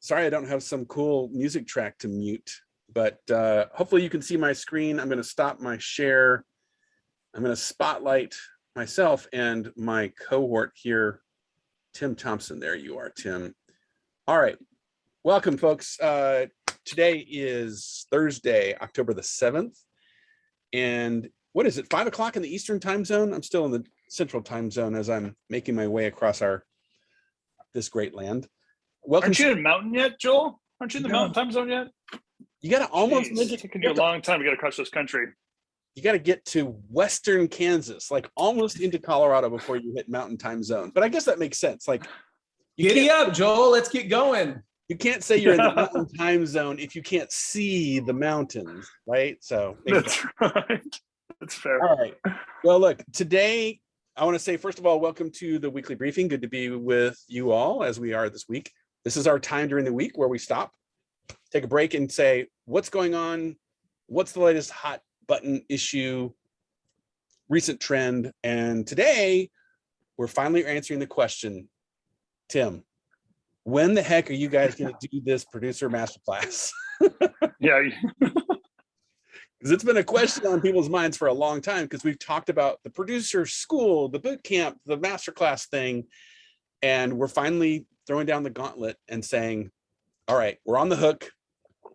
Sorry, I don't have some cool music track to mute, but hopefully you can see my screen. I'm going to stop my share. I'm going to spotlight myself and my cohort here, Tim Thompson. There you are, Tim. All right. Welcome, folks. Today is Thursday, October the 7th. And what is it, 5 o'clock in the Eastern time zone? I'm still in the Central time zone as I'm making my way across this great land. Welcome. Aren't you in Mountain yet, Joel? Aren't you in the Mountain time zone yet? You got to almost make it's taking you a long time to get across this country. You got to get to Western Kansas, like almost into Colorado before you hit Mountain time zone. But I guess that makes sense. Like, giddy up, Joel. Let's get going. You can't say you're in the Mountain time zone if you can't see the mountains, right? So that's right. That's fair. All right. Well, look, today I want to say, first of all, welcome to the weekly briefing. Good to be with you all as we are this week. This is our time during the week where we stop, take a break and say, what's going on? What's the latest hot button issue, recent trend? And today we're finally answering the question, Tim, when the heck are you guys going to do this producer masterclass? Yeah. Because it's been a question on people's minds for a long time, because we've talked about the producer school, the boot camp, the masterclass thing, and we're finally throwing down the gauntlet and saying, all right, we're on the hook.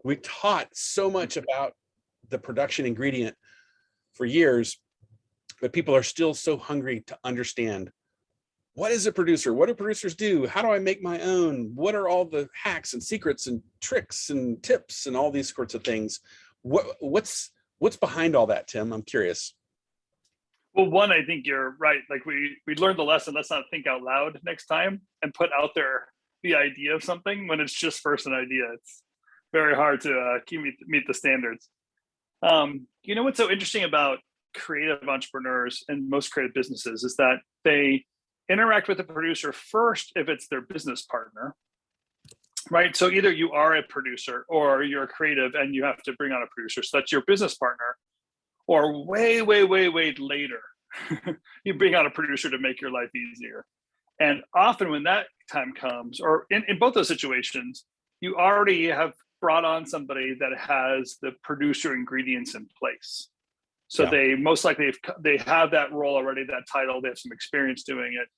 We taught so much about the production ingredient for years, but people are still so hungry to understand, what is a producer? What do producers do? How do I make my own? What are all the hacks and secrets and tricks and tips and all these sorts of things? What's behind all that, Tim? I'm curious. Well, one, I think you're right. Like we learned the lesson. Let's not think out loud next time and put out there the idea of something when it's just first an idea. It's very hard to meet the standards. You know what's so interesting about creative entrepreneurs and most creative businesses is that they interact with the producer first if it's their business partner, right? So either you are a producer or you're a creative and you have to bring on a producer. So that's your business partner. Or way later, you bring on a producer to make your life easier. And often when that time comes, or in both those situations, you already have brought on somebody that has the producer ingredients in place. So they most likely, they have that role already, that title, they have some experience doing it,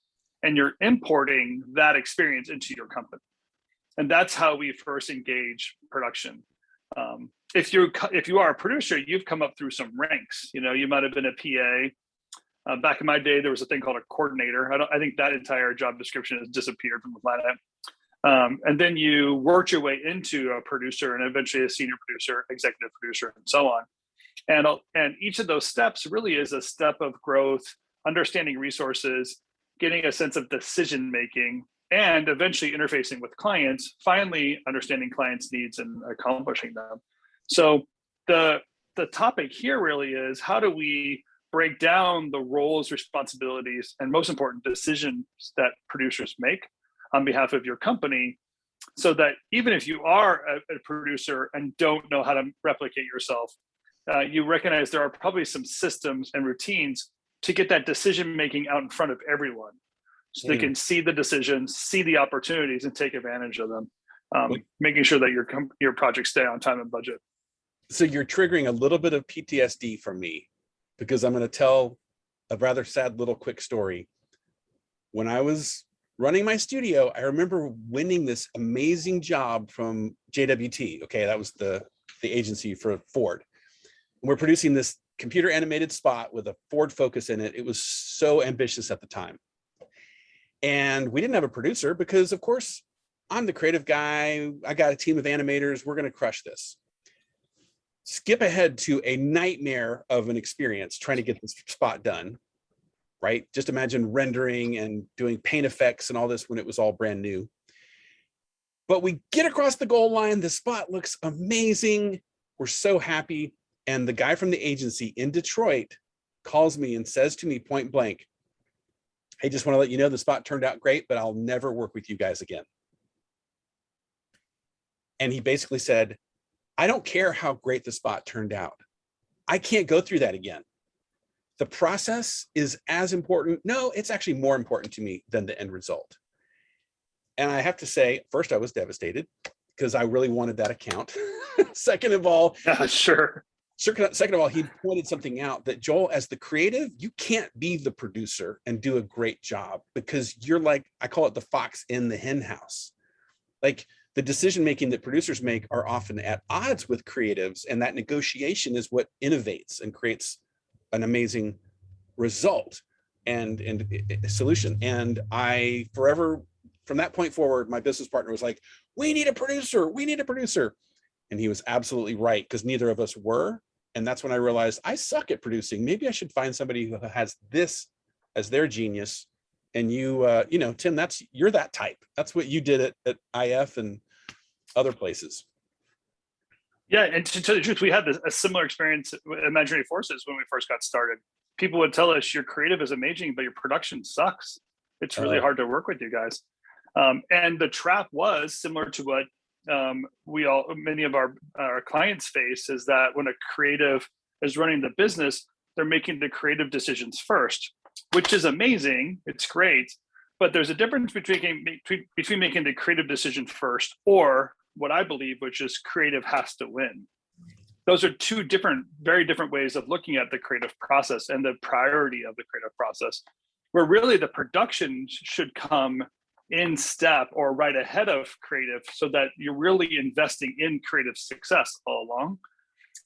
and you're importing that experience into your company. And that's how we first engage production. If you are a producer, you've come up through some ranks. You know, you might have been a PA. Back in my day, there was a thing called a coordinator. I think that entire job description has disappeared from the planet. And then you worked your way into a producer and eventually a senior producer, executive producer, and so on. And each of those steps really is a step of growth, understanding resources, getting a sense of decision making, and eventually interfacing with clients, finally understanding clients' needs and accomplishing them. So the topic here really is, how do we break down the roles, responsibilities, and most important, decisions that producers make on behalf of your company, so that even if you are a producer and don't know how to replicate yourself, you recognize there are probably some systems and routines to get that decision making out in front of everyone, so they can see the decisions, see the opportunities, and take advantage of them, making sure that your projects stay on time and budget. So you're triggering a little bit of PTSD from me, because I'm going to tell a rather sad little quick story. When I was running my studio, I remember winning this amazing job from JWT. Okay, that was the agency for Ford. And we're producing this computer animated spot with a Ford focus in it. It was so ambitious at the time. And we didn't have a producer because, of course, I'm the creative guy. I got a team of animators. We're going to crush this. Skip ahead to a nightmare of an experience trying to get this spot done, right? Just imagine rendering and doing paint effects and all this when it was all brand new. But we get across the goal line. The spot looks amazing. We're so happy. And the guy from the agency in Detroit calls me and says to me point blank, "Hey, just want to let you know the spot turned out great, but I'll never work with you guys again." And he basically said, "I don't care how great the spot turned out. I can't go through that again. The process is as important. No, it's actually more important to me than the end result." And I have to say, first I was devastated. because I really wanted that account. Second of all, Sure. Second of all, he pointed something out that, Joel, as the creative, you can't be the producer and do a great job because you're like, I call it the fox in the hen house. Like the decision making that producers make are often at odds with creatives, and that negotiation is what innovates and creates an amazing result and a solution. And I forever, from that point forward, my business partner was like, we need a producer, we need a producer. And he was absolutely right, because neither of us were. And that's when I realized I suck at producing. Maybe I should find somebody who has this as their genius. And you know, Tim, you're that type. That's what you did at IF and other places. Yeah, and to tell the truth, we had a similar experience with Imaginary Forces when we first got started. People would tell us your creative is amazing, but your production sucks. It's really hard to work with you guys. And the trap was similar to what many of our clients face, is that when a creative is running the business, they're making the creative decisions first, which is amazing. It's great, but there's a difference between making the creative decision first, or what I believe, which is creative has to win. Those are two very different ways of looking at the creative process and the priority of the creative process, where really the production should come in step or right ahead of creative, so that you're really investing in creative success all along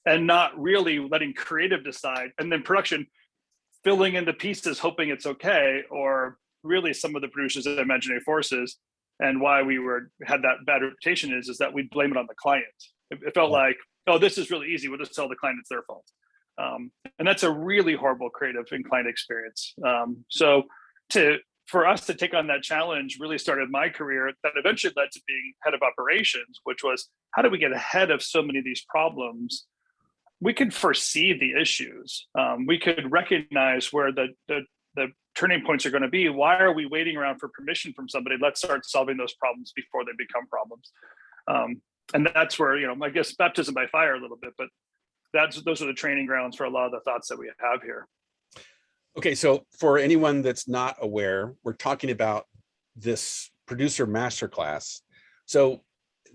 and not really letting creative decide and then production filling in the pieces hoping it's okay. Or really some of the producers at Imaginary Forces, and why we had that bad reputation is that we blame it on the client. It felt like, oh, this is really easy, we'll just tell the client it's their fault. And that's a really horrible creative and client experience. So for us to take on that challenge really started my career, that eventually led to being head of operations, which was, how do we get ahead of so many of these problems? We could foresee the issues. We could recognize where the turning points are going to be. Why are we waiting around for permission from somebody? Let's start solving those problems before they become problems. And that's where, I guess baptism by fire a little bit, but those are the training grounds for a lot of the thoughts that we have here. Okay, so for anyone that's not aware, we're talking about this producer masterclass. So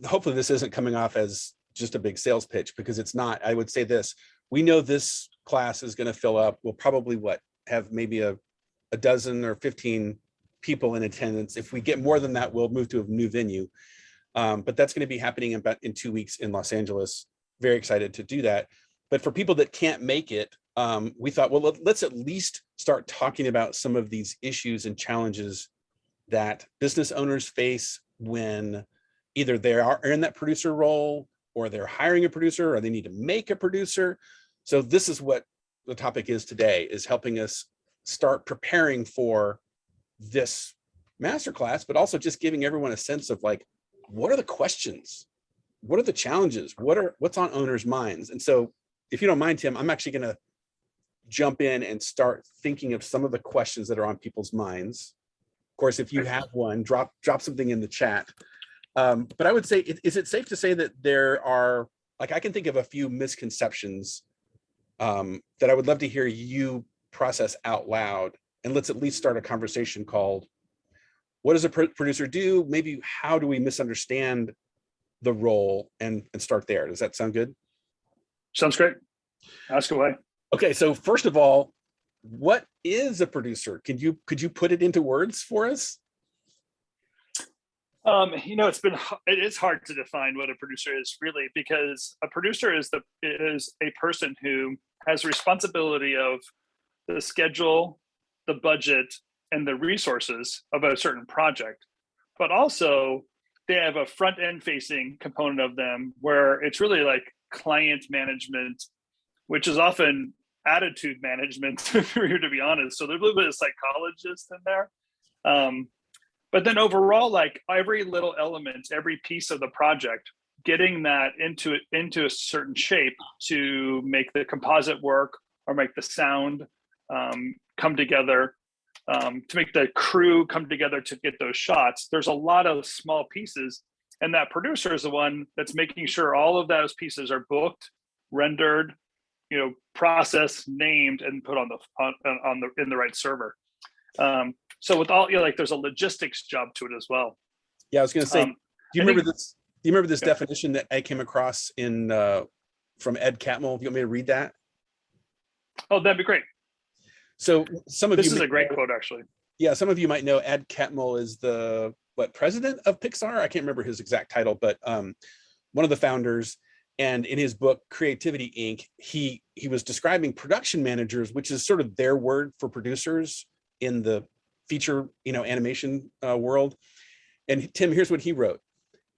hopefully this isn't coming off as just a big sales pitch, because it's not. I would say this: we know this class is going to fill up. We'll probably have maybe a dozen or 15 people in attendance. If we get more than that, we'll move to a new venue. But that's going to be happening in 2 weeks in Los Angeles. Very excited to do that. But for people that can't make it, we thought, well, let's at least start talking about some of these issues and challenges that business owners face when either they are in that producer role, or they're hiring a producer, or they need to make a producer. So this is what the topic is today, is helping us start preparing for this masterclass, but also just giving everyone a sense of like, what are the questions? What are the challenges? What's on owners' minds? And so if you don't mind, Tim, I'm actually going to jump in and start thinking of some of the questions that are on people's minds. Of course, if you have one, drop something in the chat. But I would say, is it safe to say that there are, like, I can think of a few misconceptions that I would love to hear you process out loud, and let's at least start a conversation called, what does a producer do? Maybe how do we misunderstand the role, and start there. Does that sound good? Sounds great. Ask away. Okay, so first of all, what is a producer? Could you put it into words for us? It is hard to define what a producer is, really, because a producer is a person who has responsibility of the schedule, the budget, and the resources of a certain project, but also they have a front end facing component of them where it's really like client management, which is often attitude management, for you to be honest. So there's a little bit of psychologist in there. But then overall, like every little element, every piece of the project, getting that into a certain shape to make the composite work, or make the sound come together, to make the crew come together to get those shots. There's a lot of small pieces, and that producer is the one that's making sure all of those pieces are booked, rendered, processed, named, and put in the right server. So with all, like there's a logistics job to it as well. Yeah, I was going to say, do you remember this? you remember this Yeah. definition that I came across in from Ed Catmull? You want me to read that? Oh, that'd be great. So some of This you is may a great know- quote, actually. Yeah, some of you might know Ed Catmull is the president of Pixar. I can't remember his exact title, but one of the founders. And in his book Creativity Inc., he was describing production managers, which is sort of their word for producers in the feature animation world. And Tim, here's what he wrote.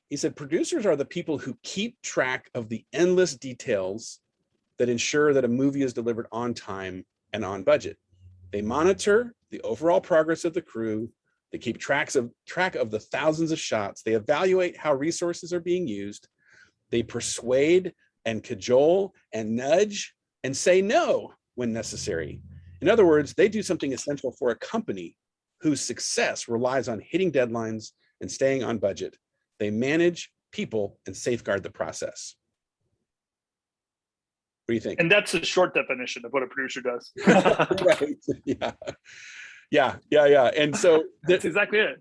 He said, producers are the people who keep track of the endless details that ensure that a movie is delivered on time and on budget. They monitor the overall progress of the crew. They keep track of the thousands of shots. They evaluate how resources are being used. They persuade and cajole and nudge and say no when necessary. In other words, they do something essential for a company whose success relies on hitting deadlines and staying on budget. They manage people and safeguard the process. What do you think? And that's a short definition of what a producer does. Right. Yeah. And so That's exactly it.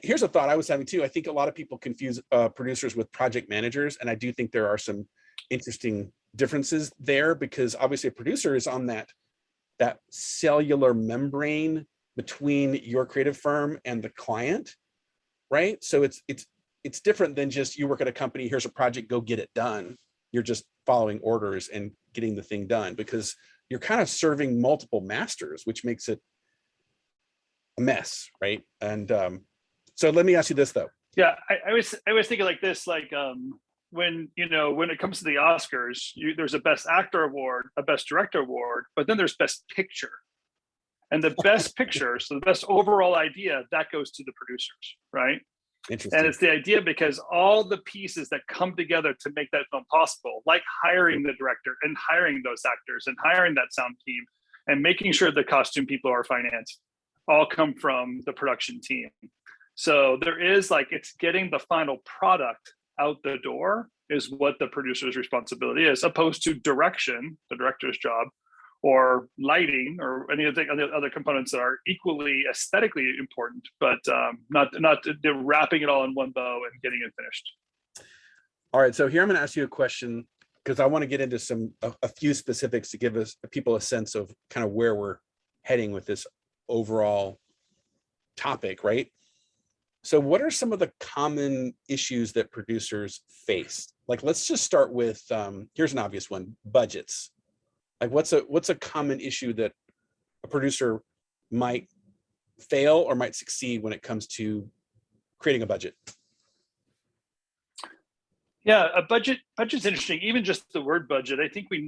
Here's a thought I was having too. I think a lot of people confuse producers with project managers, and I do think there are some interesting differences there, because obviously a producer is on that cellular membrane between your creative firm and the client, right? So it's different than just you work at a company, here's a project, go get it done. You're just following orders and getting the thing done, because you're kind of serving multiple masters, which makes it a mess, right? And so let me ask you this though. Yeah, I was thinking like this, like when it comes to the Oscars, there's a Best Actor award, a Best Director award, but then there's Best Picture, and the Best Picture, so the best overall idea, that goes to the producers, right? Interesting. And it's the idea because all the pieces that come together to make that film possible, like hiring the director and hiring those actors and hiring that sound team and making sure the costume people are financed, all come from the production team. So there is it's getting the final product out the door is what the producer's responsibility is, opposed to direction, the director's job, or lighting, or any of the other components that are equally aesthetically important, but not wrapping it all in one bow and getting it finished. All right, so here I'm going to ask you a question, because I want to get into a few specifics to give people a sense of kind of where we're heading with this overall topic, right? So what are some of the common issues that producers face? Like, let's just start with, here's an obvious one, budgets. Like what's a common issue that a producer might fail or might succeed when it comes to creating a budget? Yeah, a budget's interesting. Even just the word budget, I think we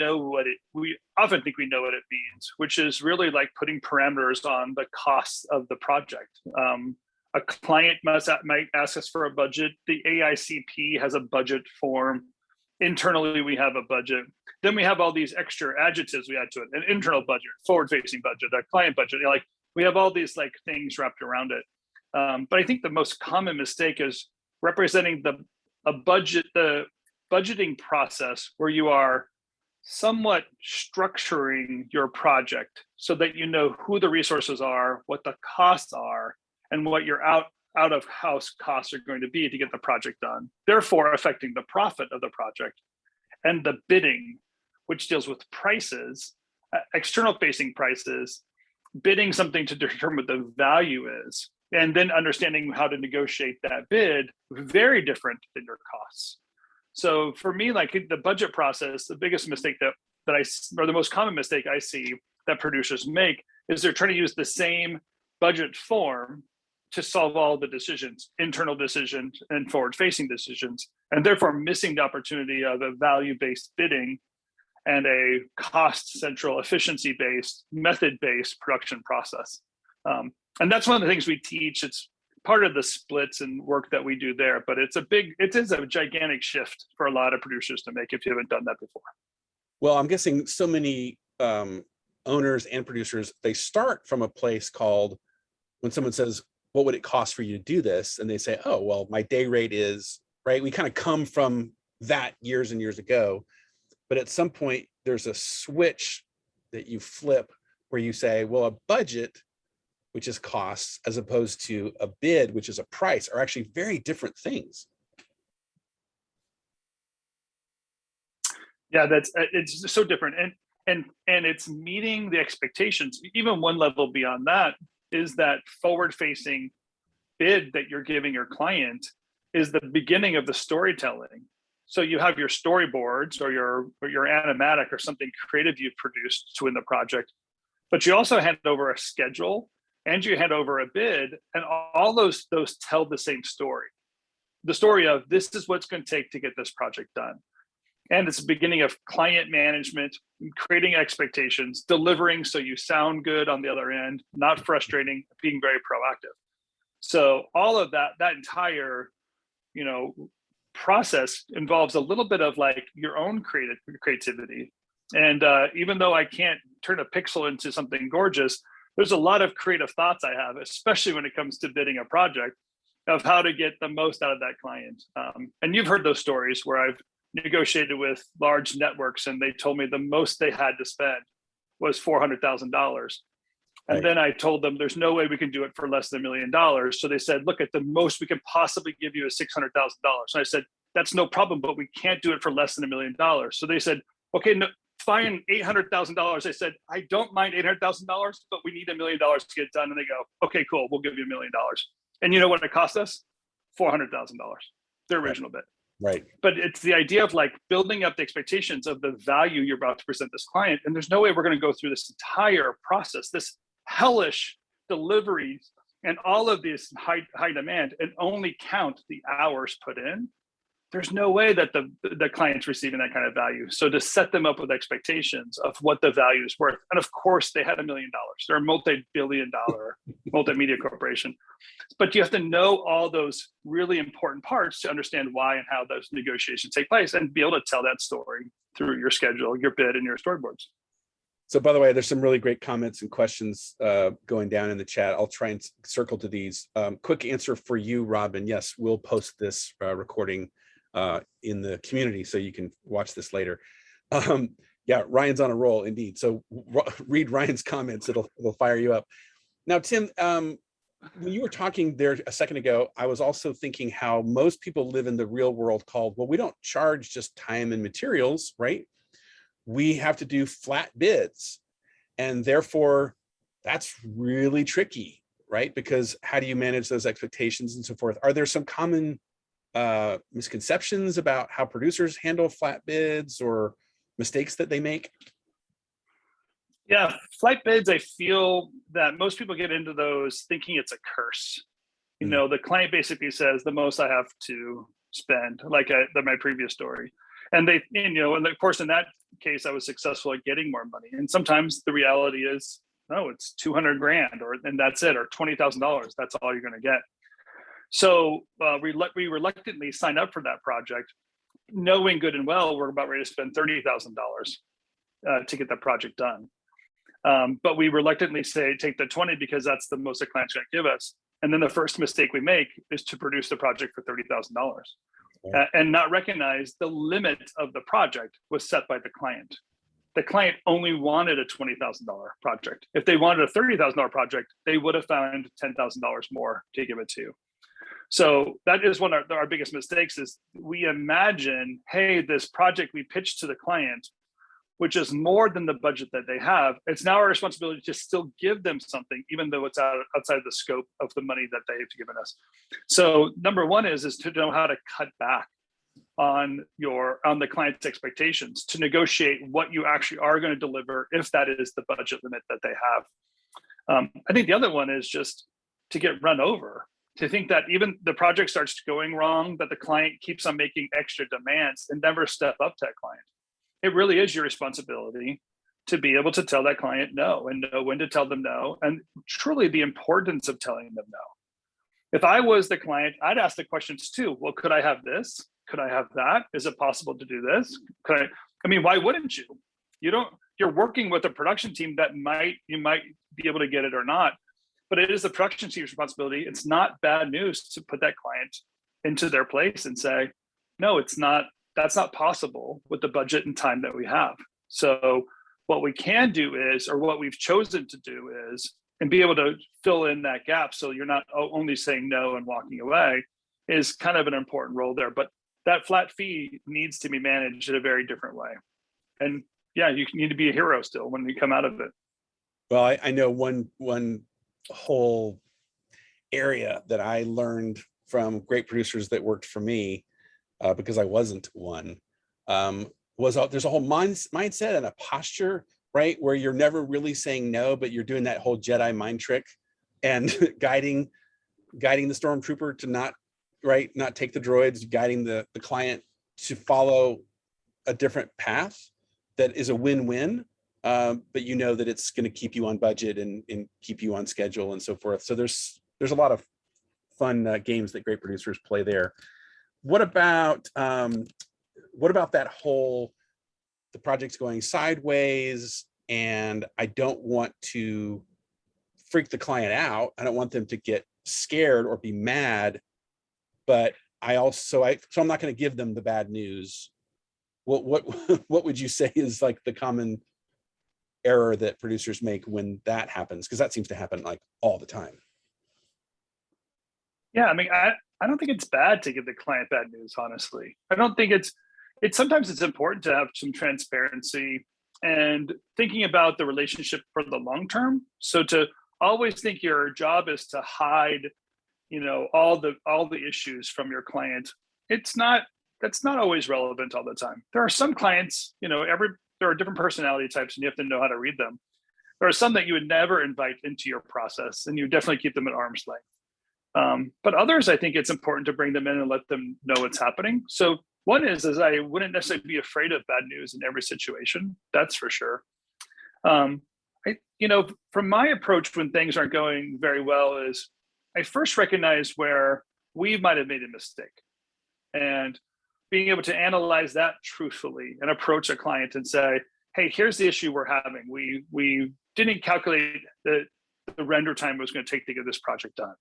often think we know what it means, which is really like putting parameters on the costs of the project. A client might ask us for a budget. The AICP has a budget form. Internally, we have a budget. Then we have all these extra adjectives we add to it: an internal budget, forward-facing budget, a client budget. We have all these things wrapped around it. But I think the most common mistake is representing the budgeting process where you are somewhat structuring your project so that you know who the resources are, what the costs are, and what your out of house costs are going to be to get the project done, therefore affecting the profit of the project. And the bidding, which deals with prices, external facing prices, bidding something to determine what the value is, and then understanding how to negotiate that bid, very different than your costs. So for me, the budget process, the biggest mistake or the most common mistake I see that producers make is they're trying to use the same budget form to solve all the decisions, internal decisions and forward-facing decisions, and therefore missing the opportunity of a value-based bidding and a cost central, efficiency-based, method-based production process. And that's one of the things we teach. It's part of the splits and work that we do there, but it is a gigantic shift for a lot of producers to make if you haven't done that before. Well, I'm guessing so many owners and producers, they start from a place called, when someone says, what would it cost for you to do this? And they say, oh, well, my day rate is, right? We kind of come from that years and years ago. But at some point, there's a switch that you flip where you say, well, a budget, which is costs, as opposed to a bid, which is a price, are actually very different things. Yeah, it's so different, and it's meeting the expectations. Even one level beyond that is that forward-facing bid that you're giving your client is the beginning of the storytelling. So you have your storyboards or your animatic or something creative you've produced to win the project, but you also hand over a schedule and you hand over a bid, and all those tell the same story. The story of this is what's going to take to get this project done. And it's the beginning of client management, creating expectations, delivering so you sound good on the other end, not frustrating, being very proactive. So all of that entire, process involves a little bit of like your own creativity. And even though I can't turn a pixel into something gorgeous, there's a lot of creative thoughts I have, especially when it comes to bidding a project, of how to get the most out of that client. And you've heard those stories where I've negotiated with large networks and they told me the most they had to spend was $400,000. And then I told them there's no way we can do it for less than $1 million. So they said, look, at the most we can possibly give you is $600,000. And I said, that's no problem, but we can't do it for less than $1 million. So they said, okay, no, fine, $800,000. I said, I don't mind $800,000, but we need $1 million to get it done. And they go, okay, cool, we'll give you $1 million. And you know what it cost us? $400,000, the original bid. Right. But it's the idea of like building up the expectations of the value you're about to present this client. And there's no way we're going to go through this entire process, this hellish deliveries and all of this high demand, and only count the hours put in. There's no way that the client's receiving that kind of value. So to set them up with expectations of what the value is worth. And of course they had $1 million. They're a multi-billion-dollar multimedia corporation. But you have to know all those really important parts to understand why and how those negotiations take place and be able to tell that story through your schedule, your bid, and your storyboards. So by the way, there's some really great comments and questions going down in the chat. I'll try and circle to these. Quick answer for you, Robin. Yes, we'll post this recording in the community so you can watch this later. Yeah, Ryan's on a roll indeed. So read Ryan's comments, it'll fire you up. Now, Tim, when you were talking there a second ago, I was also thinking how most people live in the real world called, well, we don't charge just time and materials, right? We have to do flat bids. And therefore, that's really tricky, right? Because how do you manage those expectations and so forth? Are there some common misconceptions about how producers handle flat bids or mistakes that they make? Yeah, flat bids, I feel that most people get into those thinking it's a curse. The client basically says the most I have to spend, like my previous story. And they, and of course, in that case, I was successful at getting more money. And sometimes the reality is, no, it's 200 grand and that's it, or $20,000. That's all you're going to get. So we reluctantly signed up for that project, knowing good and well we're about ready to spend $30,000 to get the project done. But we reluctantly say take the 20 because that's the most the client's going to give us. And then the first mistake we make is to produce the project for $30,000 and not recognize the limit of the project was set by the client. The client only wanted a $20,000 project. If they wanted a $30,000 project, they would have found $10,000 more to give it to. So that is one of our biggest mistakes is we imagine, hey, this project we pitched to the client, which is more than the budget that they have, it's now our responsibility to still give them something, even though it's outside of the scope of the money that they've given us. So number one is to know how to cut back on the client's expectations, to negotiate what you actually are going to deliver if that is the budget limit that they have. I think the other one is just to get run over, to think that even the project starts going wrong, that the client keeps on making extra demands and never step up to that client. It really is your responsibility to be able to tell that client no and know when to tell them no, and truly the importance of telling them no. If I was the client, I'd ask the questions too. Well, could I have this? Could I have that? Is it possible to do this? I mean, why wouldn't you? You're working with a production team that you might be able to get it or not, but it is the production team's responsibility. It's not bad news to put that client into their place and say, no, it's not. That's not possible with the budget and time that we have. So what we can do is, or what we've chosen to do is, and be able to fill in that gap so you're not only saying no and walking away, is kind of an important role there. But that flat fee needs to be managed in a very different way. And yeah, you need to be a hero still when you come out of it. Well, I know one whole area that I learned from great producers that worked for me, because I wasn't one, was there's a whole mindset and a posture, right, where you're never really saying no, but you're doing that whole Jedi mind trick and guiding the stormtrooper to not take the droids, guiding the client to follow a different path that is a win-win, but you know that it's going to keep you on budget and keep you on schedule and so forth. So there's a lot of fun games that great producers play there. What about that whole, the project's going sideways and I don't want to freak the client out. I don't want them to get scared or be mad, but so I'm not going to give them the bad news. What would you say is like the common error that producers make when that happens? Because that seems to happen like all the time. Yeah, I mean, I don't think it's bad to give the client bad news, honestly. I don't think it's sometimes it's important to have some transparency and thinking about the relationship for the long term. So to always think your job is to hide, all the issues from your client, that's not always relevant all the time. There are some clients, there are different personality types and you have to know how to read them. There are some that you would never invite into your process and you definitely keep them at arm's length. But others, I think it's important to bring them in and let them know what's happening. So one is I wouldn't necessarily be afraid of bad news in every situation. That's for sure. From my approach when things aren't going very well is I first recognize where we might have made a mistake and being able to analyze that truthfully and approach a client and say, hey, here's the issue we're having. We didn't calculate that the render time was going to take to get this project done.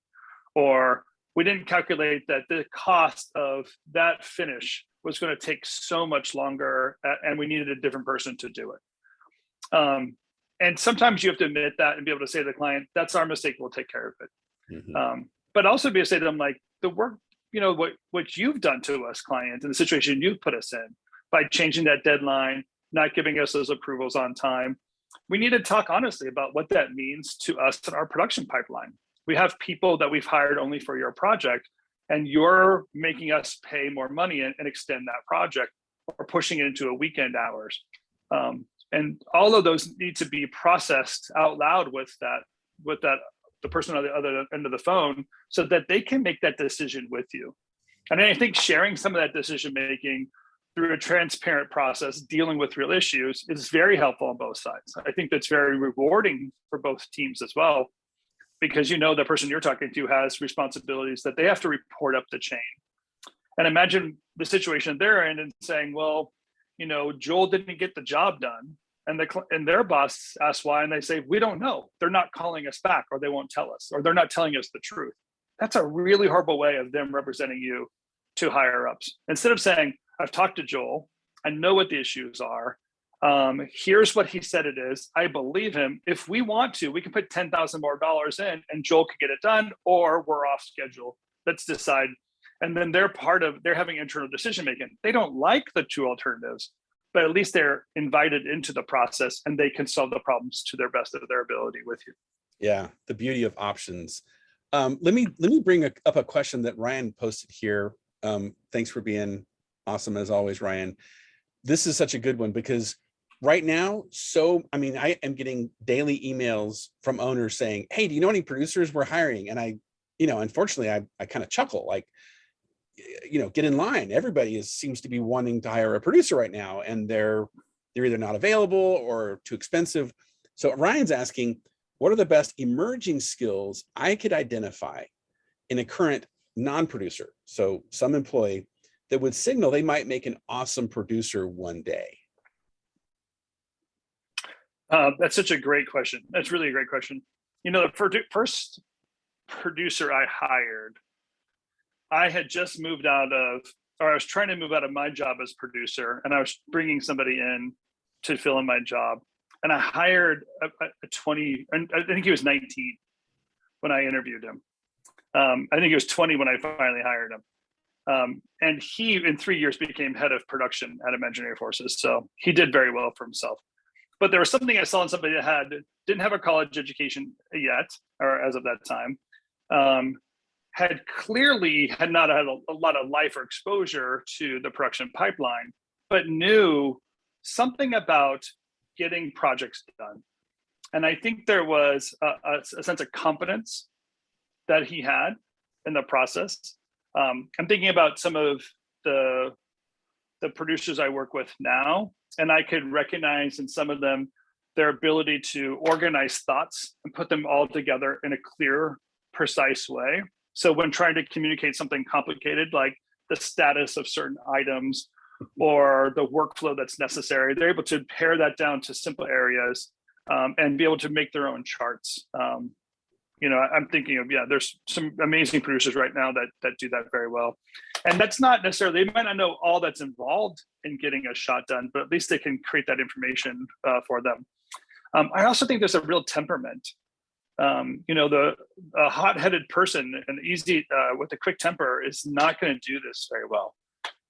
Or we didn't calculate that the cost of that finish was going to take so much longer and we needed a different person to do it. And sometimes you have to admit that and be able to say to the client, that's our mistake, we'll take care of it. Mm-hmm. But also be able to say to them, like, the work, what you've done to us, client, and the situation you've put us in by changing that deadline, not giving us those approvals on time. We need to talk honestly about what that means to us in our production pipeline. We have people that we've hired only for your project, and you're making us pay more money and extend that project or pushing it into a weekend hours. And all of those need to be processed out loud with the person on the other end of the phone so that they can make that decision with you. And I think sharing some of that decision making through a transparent process, dealing with real issues, is very helpful on both sides. I think that's very rewarding for both teams as well, because the person you're talking to has responsibilities that they have to report up the chain. And imagine the situation they're in and saying, well, Joel didn't get the job done. And their boss asks why, and they say, we don't know. They're not calling us back, or they won't tell us, or they're not telling us the truth. That's a really horrible way of them representing you to higher ups. Instead of saying, I've talked to Joel, I know what the issues are. Here's what he said it is. I believe him. If we want to, we can put $10,000 more in and Joel could get it done, or we're off schedule. Let's decide. And then they're having internal decision making. They don't like the two alternatives, but at least they're invited into the process and they can solve the problems to their best of their ability with you. Yeah, the beauty of options. Let me bring up a question that Ryan posted here. Thanks for being awesome as always, Ryan. This is such a good one because right now, I am getting daily emails from owners saying, hey, do you know any producers we're hiring? And I unfortunately, I kind of chuckle, like, get in line. Everybody seems to be wanting to hire a producer right now, and they're either not available or too expensive. So Ryan's asking, what are the best emerging skills I could identify in a current non-producer, so some employee, that would signal they might make an awesome producer one day? That's such a great question. That's really a great question. The first producer I hired, I had just moved out of, or I was trying to move out of my job as producer, and I was bringing somebody in to fill in my job. And I hired a 20, and I think he was 19 when I interviewed him. I think he was 20 when I finally hired him. And he, in 3 years, became head of production at Imaginary Forces. So he did very well for himself. But there was something I saw in somebody that didn't have a college education yet, or as of that time, had not had a lot of life or exposure to the production pipeline, but knew something about getting projects done. And I think there was a sense of confidence that he had in the process. I'm thinking about some of the producers I work with now, and I could recognize in some of them their ability to organize thoughts and put them all together in a clear, precise way. So when trying to communicate something complicated, like the status of certain items or the workflow that's necessary, they're able to pare that down to simple areas and be able to make their own charts. I'm thinking of, there's some amazing producers right now that do that very well. And that's not necessarily, they might not know all that's involved in getting a shot done, but at least they can create that information for them. I also think there's a real temperament. The hot-headed person and easy with a quick temper is not going to do this very well.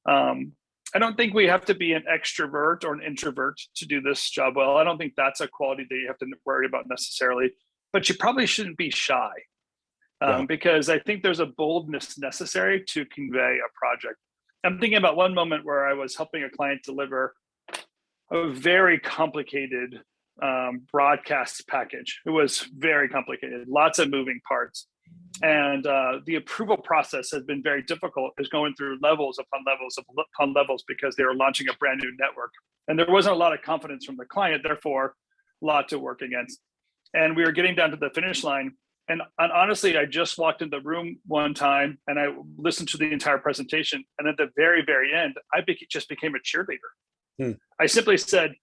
I don't think we have to be an extrovert or an introvert to do this job well. I don't think that's a quality that you have to worry about necessarily, but you probably shouldn't be shy because I think there's a boldness necessary to convey a project. I'm thinking about one moment where I was helping a client deliver a very complicated broadcast package. It was very complicated, lots of moving parts. And the approval process has been very difficult, is going through levels upon levels upon levels because they were launching a brand new network. And there wasn't a lot of confidence from the client, therefore a lot to work against. And we were getting down to the finish line. And honestly, I just walked in the room one time and I listened to the entire presentation. And at the very, very end, I just became a cheerleader. I simply said,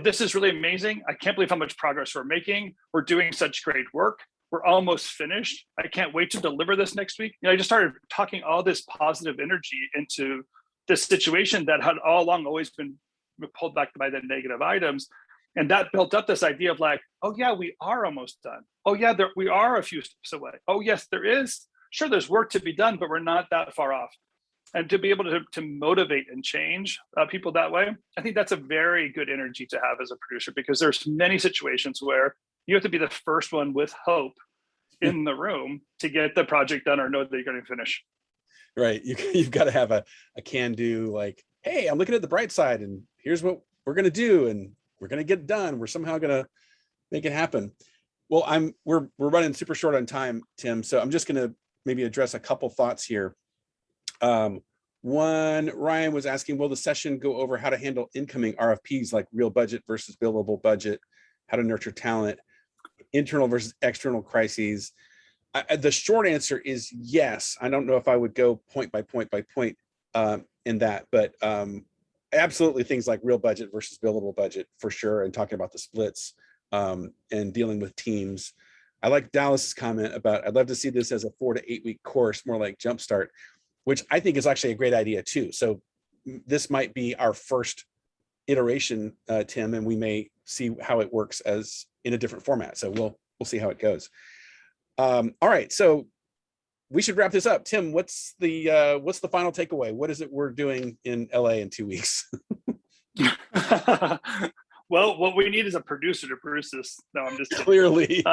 this is really amazing. I can't believe how much progress we're making. We're doing such great work. We're almost finished. I can't wait to deliver this next week. I just started talking all this positive energy into this situation that had all along always been pulled back by the negative items. And that built up this idea of like, oh yeah, we are almost done. Oh yeah, we are a few steps away. Oh yes, there is. Sure, there's work to be done, but we're not that far off. And to be able to motivate and change people that way, I think that's a very good energy to have as a producer, because there's many situations where you have to be the first one with hope in the room to get the project done or know that you're going to finish. Right. You've got to have a can-do, like, hey, I'm looking at the bright side and here's what we're going to do and we're going to get it done. We're somehow going to make it happen. Well, we're running super short on time, Tim. So I'm just going to maybe address a couple thoughts here. One, Ryan was asking, will the session go over how to handle incoming RFPs like real budget versus billable budget, how to nurture talent, internal versus external crises? The short answer is yes. I don't know if I would go point by point in that, but absolutely things like real budget versus billable budget for sure, and talking about the splits and dealing with teams. I like Dallas's comment about, I'd love to see this as a 4 to 8 week course, more like Jumpstart, which I think is actually a great idea too. So this might be our first iteration, Tim, and we may see how it works as in a different format. So we'll see how it goes. All right, so we should wrap this up. Tim, what's the final takeaway? What is it we're doing in LA in 2 weeks? Well, what we need is a producer to produce this. No, I'm just kidding. Clearly.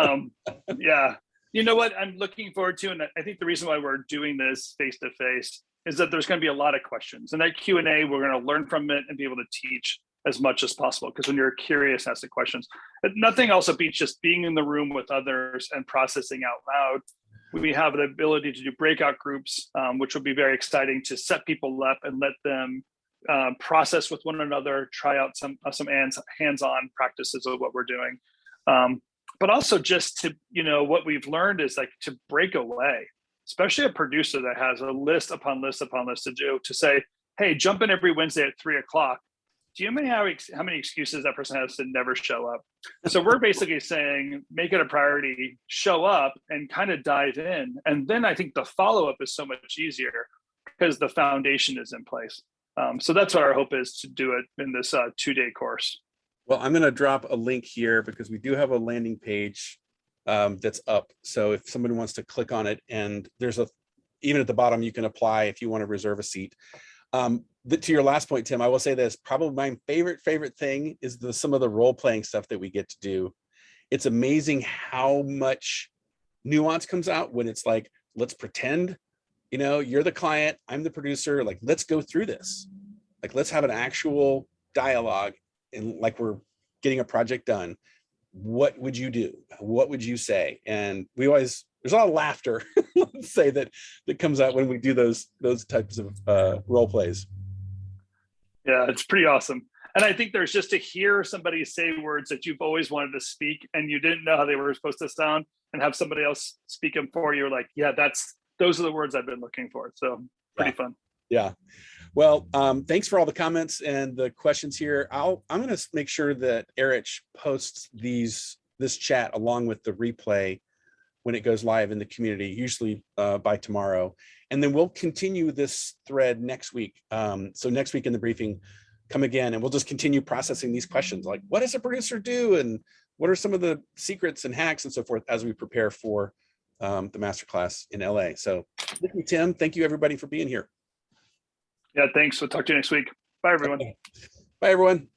Yeah. You know what I'm looking forward to, and I think the reason why we're doing this face-to-face is that there's going to be a lot of questions. And that Q&A, we're going to learn from it and be able to teach as much as possible. Because when you're curious, ask the questions. But nothing else beats just being in the room with others and processing out loud. We have the ability to do breakout groups, which will be very exciting to set people up and let them process with one another, try out some hands-on practices of what we're doing. But also just to, what we've learned is like to break away, especially a producer that has a list upon list upon list to do, to say, hey, jump in every Wednesday at 3:00. Do you know how many excuses that person has to never show up? So we're basically saying, make it a priority, show up and kind of dive in. And then I think the follow-up is so much easier because the foundation is in place. So that's what our hope is, to do it in this 2-day course. Well, I'm going to drop a link here because we do have a landing page that's up. So if somebody wants to click on it, and there's a even at the bottom, you can apply if you want to reserve a seat. To your last point, Tim, I will say this, probably my favorite thing is some of the role-playing stuff that we get to do. It's amazing how much nuance comes out when it's like, let's pretend, you're the client, I'm the producer, like, let's go through this. Like, let's have an actual dialogue and like we're getting a project done. What would you do? What would you say? And there's a lot of laughter, let's say, that comes out when we do those types of role plays. Yeah, it's pretty awesome. And I think there's just to hear somebody say words that you've always wanted to speak and you didn't know how they were supposed to sound, and have somebody else speak them for you. Like, yeah, those are the words I've been looking for. So pretty fun. Yeah. Well, thanks for all the comments and the questions here. I'm going to make sure that Erich posts this chat along with the replay when it goes live in the community, usually by tomorrow. And then we'll continue this thread next week. So next week in the briefing, come again, and we'll just continue processing these questions, like what does a producer do? And what are some of the secrets and hacks and so forth as we prepare for the masterclass in LA. So thank you, Tim. Thank you, everybody, for being here. Yeah, thanks. We'll talk to you next week. Bye, everyone. Bye, everyone.